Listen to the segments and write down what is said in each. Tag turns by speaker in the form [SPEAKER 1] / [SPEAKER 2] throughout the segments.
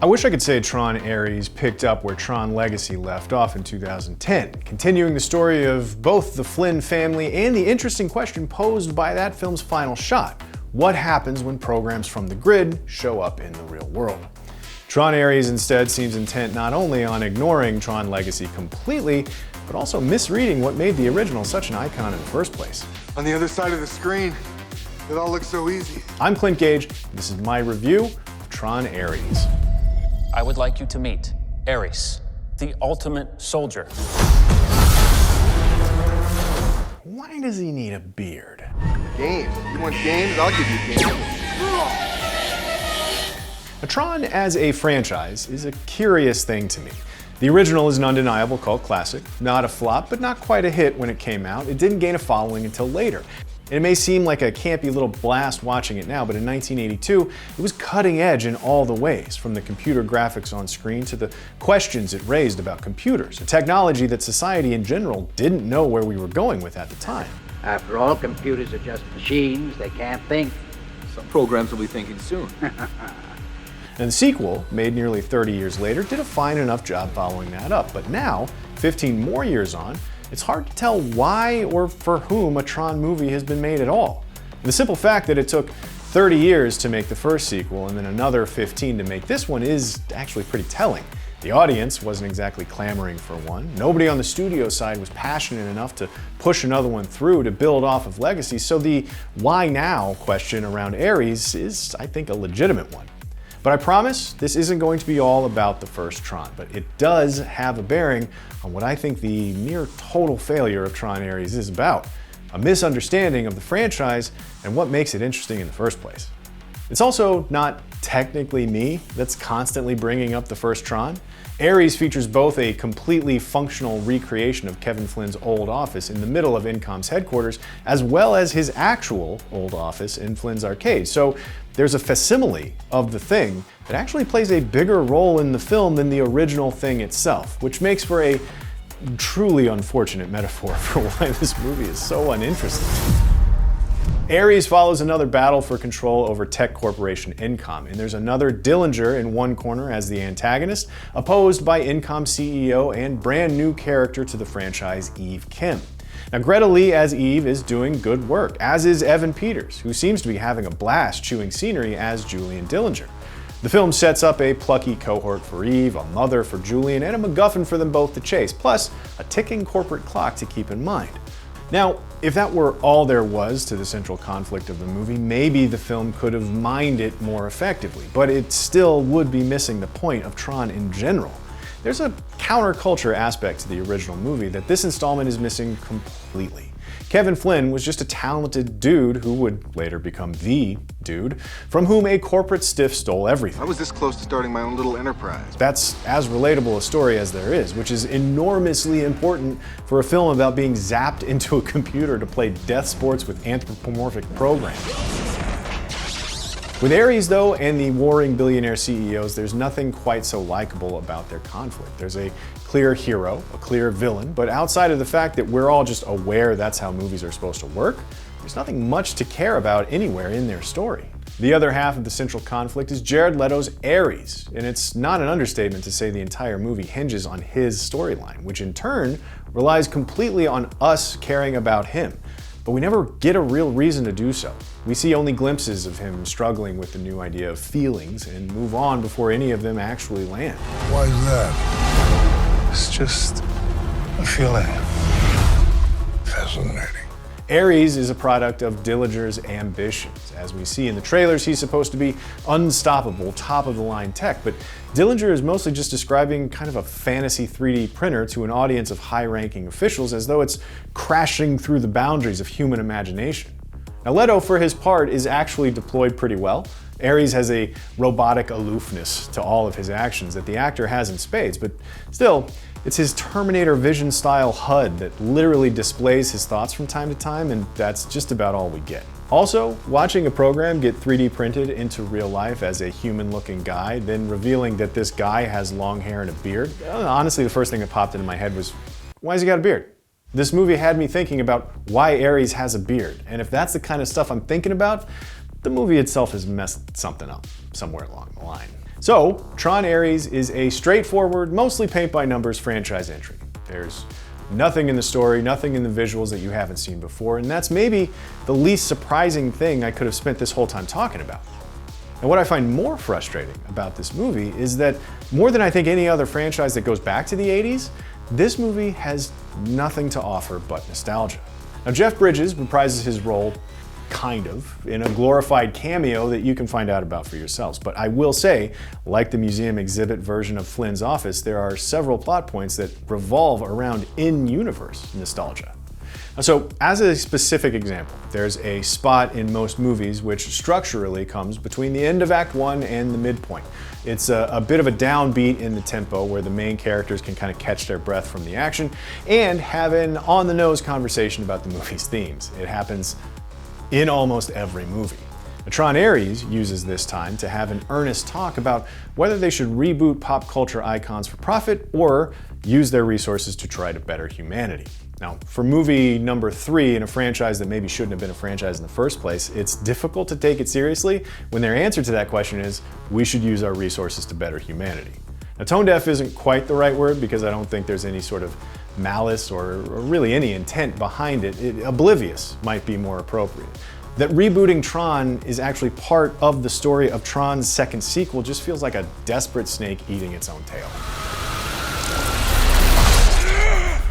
[SPEAKER 1] I wish I could say Tron Ares picked up where Tron Legacy left off in 2010, continuing the story of both the Flynn family and the interesting question posed by that film's final shot. What happens when programs from the grid show up in the real world? Tron Ares instead seems intent not only on ignoring Tron Legacy completely, but also misreading what made the original such an icon in the first place.
[SPEAKER 2] On the other side of the screen, it all looks so easy.
[SPEAKER 1] I'm Clint Gage, and this is my review of Tron Ares.
[SPEAKER 3] I would like you to meet Ares, the ultimate soldier.
[SPEAKER 1] Why does he need a beard?
[SPEAKER 2] Games. You want games? I'll give you games.
[SPEAKER 1] Now, Tron as a franchise is a curious thing to me. The original is an undeniable cult classic, not a flop, but not quite a hit when it came out. It didn't gain a following until later. And it may seem like a campy little blast watching it now, but in 1982, it was cutting edge in all the ways, from the computer graphics on screen to the questions it raised about computers, a technology that society in general didn't know where we were going with at the time.
[SPEAKER 4] After all, computers are just machines. They can't think.
[SPEAKER 5] Some programs will be thinking soon.
[SPEAKER 1] And the sequel, made nearly 30 years later, did a fine enough job following that up. But now, 15 more years on, it's hard to tell why or for whom a Tron movie has been made at all. The simple fact that it took 30 years to make the first sequel and then another 15 to make this one is actually pretty telling. The audience wasn't exactly clamoring for one. Nobody on the studio side was passionate enough to push another one through to build off of Legacy, so the why now question around Ares is, I think, a legitimate one. But I promise this isn't going to be all about the first Tron, but it does have a bearing on what I think the near total failure of Tron Ares is about, a misunderstanding of the franchise and what makes it interesting in the first place. It's also not technically me that's constantly bringing up the first Tron. Ares features both a completely functional recreation of Kevin Flynn's old office in the middle of Incom's headquarters, as well as his actual old office in Flynn's arcade. So there's a facsimile of the thing that actually plays a bigger role in the film than the original thing itself, which makes for a truly unfortunate metaphor for why this movie is so uninteresting. Ares follows another battle for control over tech corporation Incom, and there's another Dillinger in one corner as the antagonist, opposed by Incom CEO and brand new character to the franchise, Eve Kim. Now, Greta Lee as Eve is doing good work, as is Evan Peters, who seems to be having a blast chewing scenery as Julian Dillinger. The film sets up a plucky cohort for Eve, a mother for Julian, and a MacGuffin for them both to chase, plus a ticking corporate clock to keep in mind. Now, if that were all there was to the central conflict of the movie, maybe the film could have mined it more effectively, but it still would be missing the point of Tron in general. There's a counterculture aspect to the original movie that this installment is missing completely. Kevin Flynn was just a talented dude who would later become the dude, from whom a corporate stiff stole everything.
[SPEAKER 2] I was this close to starting my own little enterprise.
[SPEAKER 1] That's as relatable a story as there is, which is enormously important for a film about being zapped into a computer to play death sports with anthropomorphic programs. With Ares, though, and the warring billionaire CEOs, there's nothing quite so likable about their conflict. There's a clear hero, a clear villain, but outside of the fact that we're all just aware that's how movies are supposed to work, there's nothing much to care about anywhere in their story. The other half of the central conflict is Jared Leto's Ares, and it's not an understatement to say the entire movie hinges on his storyline, which in turn relies completely on us caring about him. But we never get a real reason to do so. We see only glimpses of him struggling with the new idea of feelings and move on before any of them actually land.
[SPEAKER 6] Why is that? It's just a feeling. Fascinating.
[SPEAKER 1] Ares is a product of Dillinger's ambitions. As we see in the trailers, he's supposed to be unstoppable, top-of-the-line tech, but Dillinger is mostly just describing kind of a fantasy 3D printer to an audience of high-ranking officials as though it's crashing through the boundaries of human imagination. Now, Leto, for his part, is actually deployed pretty well. Ares has a robotic aloofness to all of his actions that the actor has in spades, but still, it's his Terminator Vision-style HUD that literally displays his thoughts from time to time, and that's just about all we get. Also, watching a program get 3D printed into real life as a human-looking guy, then revealing that this guy has long hair and a beard, honestly, the first thing that popped into my head was, why has he got a beard? This movie had me thinking about why Ares has a beard, and if that's the kind of stuff I'm thinking about, the movie itself has messed something up somewhere along the line. So, Tron Ares is a straightforward, mostly paint-by-numbers franchise entry. There's nothing in the story, nothing in the visuals that you haven't seen before, and that's maybe the least surprising thing I could have spent this whole time talking about. And what I find more frustrating about this movie is that more than I think any other franchise that goes back to the 80s, this movie has nothing to offer but nostalgia. Now, Jeff Bridges reprises his role, kind of, in a glorified cameo that you can find out about for yourselves. But I will say, like the museum exhibit version of Flynn's office, there are several plot points that revolve around in-universe nostalgia. So, as a specific example, there's a spot in most movies which structurally comes between the end of Act 1 and the midpoint. It's a bit of a downbeat in the tempo where the main characters can kind of catch their breath from the action and have an on-the-nose conversation about the movie's themes. It happens in almost every movie. Tron Ares uses this time to have an earnest talk about whether they should reboot pop culture icons for profit or use their resources to try to better humanity. Now, for movie number 3 in a franchise that maybe shouldn't have been a franchise in the first place, it's difficult to take it seriously when their answer to that question is, we should use our resources to better humanity. Now, tone deaf isn't quite the right word because I don't think there's any sort of malice or really any intent behind it. Oblivious might be more appropriate. That rebooting Tron is actually part of the story of Tron's second sequel just feels like a desperate snake eating its own tail.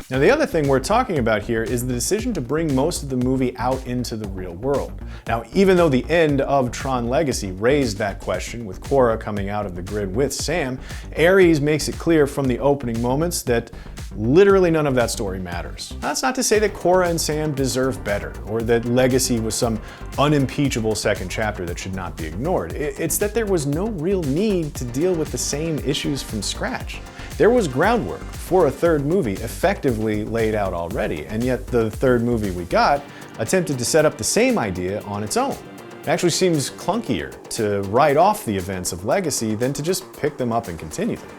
[SPEAKER 1] Now, the other thing we're talking about here is the decision to bring most of the movie out into the real world. Now, even though the end of Tron Legacy raised that question with Cora coming out of the grid with Sam, Ares makes it clear from the opening moments that literally none of that story matters. That's not to say that Cora and Sam deserve better, or that Legacy was some unimpeachable second chapter that should not be ignored. It's that there was no real need to deal with the same issues from scratch. There was groundwork for a third movie effectively laid out already, and yet the third movie we got attempted to set up the same idea on its own. It actually seems clunkier to write off the events of Legacy than to just pick them up and continue them.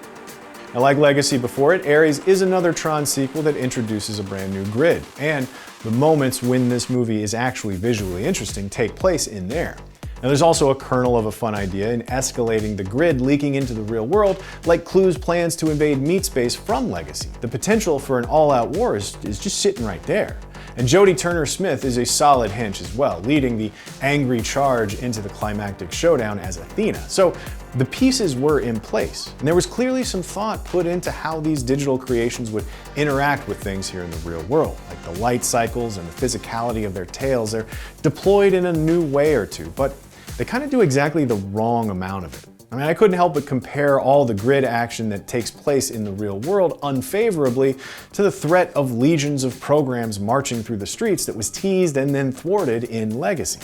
[SPEAKER 1] Now, like Legacy before it, Ares is another Tron sequel that introduces a brand new grid, and the moments when this movie is actually visually interesting take place in there. Now, there's also a kernel of a fun idea in escalating the grid leaking into the real world, like Clue's plans to invade meat space from Legacy. The potential for an all-out war is just sitting right there. And Jodie Turner-Smith is a solid hench as well, leading the angry charge into the climactic showdown as Athena. So the pieces were in place, and there was clearly some thought put into how these digital creations would interact with things here in the real world, like the light cycles and the physicality of their tails. They're deployed in a new way or two, but they kind of do exactly the wrong amount of it. I mean, I couldn't help but compare all the grid action that takes place in the real world unfavorably to the threat of legions of programs marching through the streets that was teased and then thwarted in Legacy.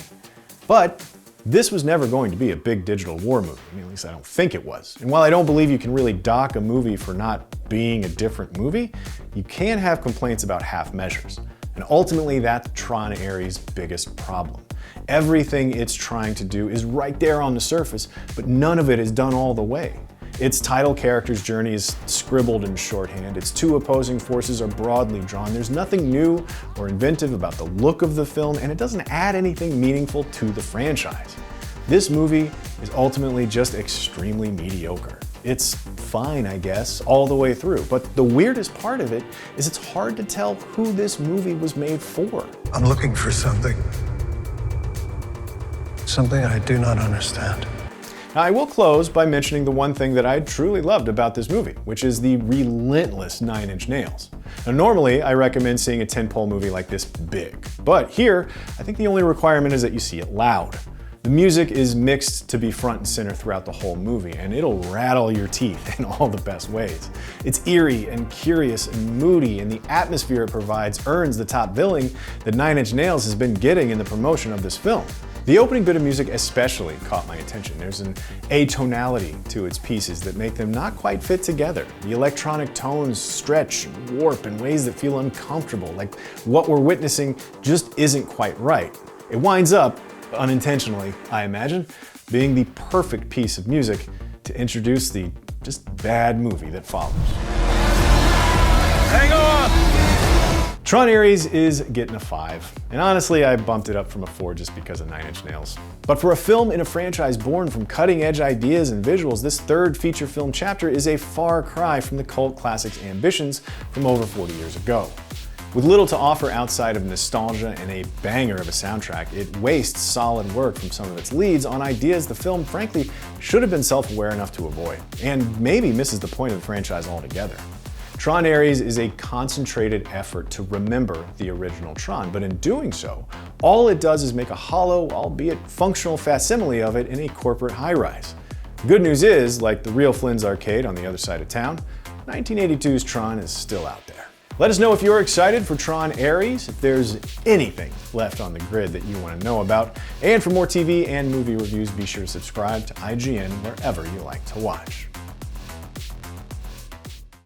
[SPEAKER 1] But this was never going to be a big digital war movie. I mean, at least I don't think it was. And while I don't believe you can really dock a movie for not being a different movie, you can have complaints about half measures. And ultimately, that's Tron Ares' biggest problem. Everything it's trying to do is right there on the surface, but none of it is done all the way. Its title character's journey is scribbled in shorthand, its two opposing forces are broadly drawn, there's nothing new or inventive about the look of the film, and it doesn't add anything meaningful to the franchise. This movie is ultimately just extremely mediocre. It's fine, I guess, all the way through, but the weirdest part of it is it's hard to tell who this movie was made for.
[SPEAKER 6] I'm looking for something I do not understand.
[SPEAKER 1] Now, I will close by mentioning the one thing that I truly loved about this movie, which is the relentless 9 Inch Nails. Now, normally, I recommend seeing a tentpole movie like this big, but here, I think the only requirement is that you see it loud. The music is mixed to be front and center throughout the whole movie, and it'll rattle your teeth in all the best ways. It's eerie and curious and moody, and the atmosphere it provides earns the top billing that 9 Inch Nails has been getting in the promotion of this film. The opening bit of music especially caught my attention. There's an atonality to its pieces that make them not quite fit together. The electronic tones stretch and warp in ways that feel uncomfortable, like what we're witnessing just isn't quite right. It winds up, unintentionally, I imagine, being the perfect piece of music to introduce the just bad movie that follows.
[SPEAKER 6] Hang on!
[SPEAKER 1] Tron Ares is getting a 5, and honestly I bumped it up from a 4 just because of 9 Inch Nails. But for a film in a franchise born from cutting-edge ideas and visuals, this third feature film chapter is a far cry from the cult classic's ambitions from over 40 years ago. With little to offer outside of nostalgia and a banger of a soundtrack, it wastes solid work from some of its leads on ideas the film frankly should have been self-aware enough to avoid, and maybe misses the point of the franchise altogether. Tron Ares is a concentrated effort to remember the original Tron, but in doing so, all it does is make a hollow, albeit functional facsimile of it in a corporate high-rise. The good news is, like the real Flynn's arcade on the other side of town, 1982's Tron is still out there. Let us know if you're excited for Tron Ares, if there's anything left on the grid that you want to know about, and for more TV and movie reviews, be sure to subscribe to IGN wherever you like to watch.